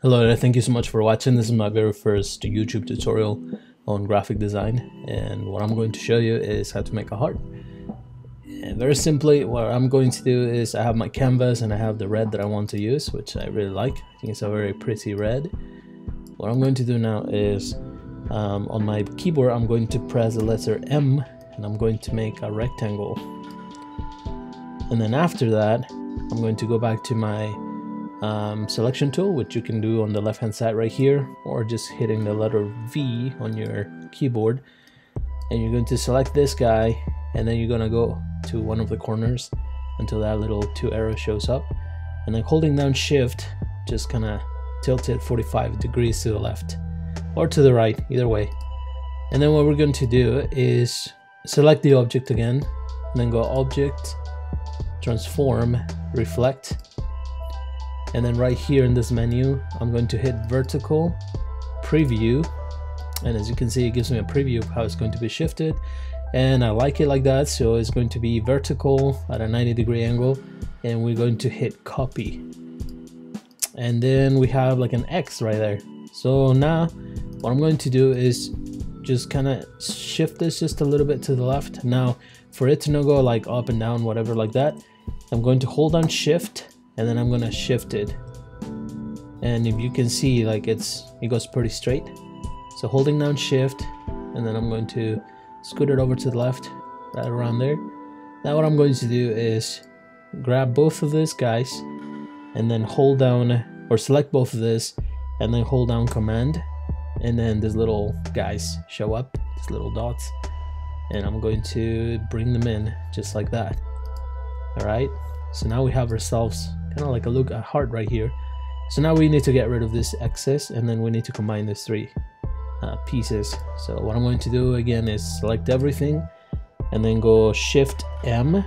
Hello there, thank you so much for watching. This is my very first YouTube tutorial on graphic design, and what I'm going to show you is how to make a heart. And very simply, what I'm going to do is I have my canvas and I have the red that I want to use, which I really like. I think it's a very pretty red. What I'm going to do now is on my keyboard I'm going to press the letter M and I'm going to make a rectangle. And then after that I'm going to go back to my selection tool, which you can do on the left hand side right here, or just hitting the letter V on your keyboard, and you're going to select this guy, and then you're gonna go to one of the corners until that little two arrows shows up, and then holding down shift just kind of tilt it 45 degrees to the left or to the right, either way. And then what we're going to do is select the object again, and then go object, transform, reflect. And then right here in this menu, I'm going to hit vertical, preview, and as you can see, it gives me a preview of how it's going to be shifted, and I like it like that. So it's going to be vertical at a 90-degree angle, and we're going to hit copy, and then we have like an X right there. So now what I'm going to do is just kind of shift this just a little bit to the left. Now for it to not go like up and down, whatever like that, I'm going to hold down shift, and then I'm gonna shift it, and if you can see, like it goes pretty straight. So holding down shift, and then I'm going to scoot it over to the left, right around there. Now what I'm going to do is grab both of these guys and then hold down, or select both of this and then hold down command, and then these little guys show up, these little dots, and I'm going to bring them in just like that. All right, so now we have ourselves kind of like a heart right here. So now we need to get rid of this excess, and then we need to combine these three pieces. So what I'm going to do again is select everything and then go shift M,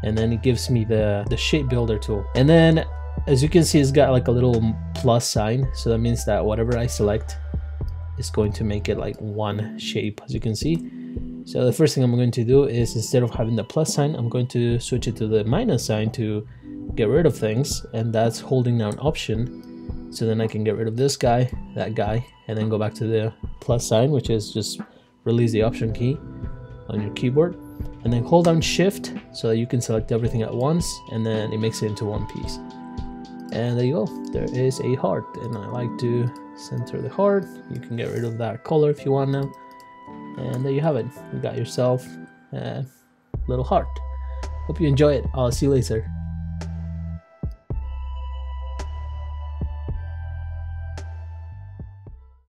and then it gives me the shape builder tool. And then as you can see, it's got like a little plus sign, so that means that whatever I select is going to make it like one shape, as you can see. So the first thing I'm going to do is, instead of having the plus sign, I'm going to switch it to the minus sign to get rid of things, and that's holding down option. So then I can get rid of this guy, that guy, and then go back to the plus sign, which is just release the option key on your keyboard, and then hold down shift so that you can select everything at once, and then it makes it into one piece. And there you go, there is a heart, and I like to center the heart. You can get rid of that color if you want now. And there you have it. You got yourself a little heart. Hope you enjoy it. I'll see you later.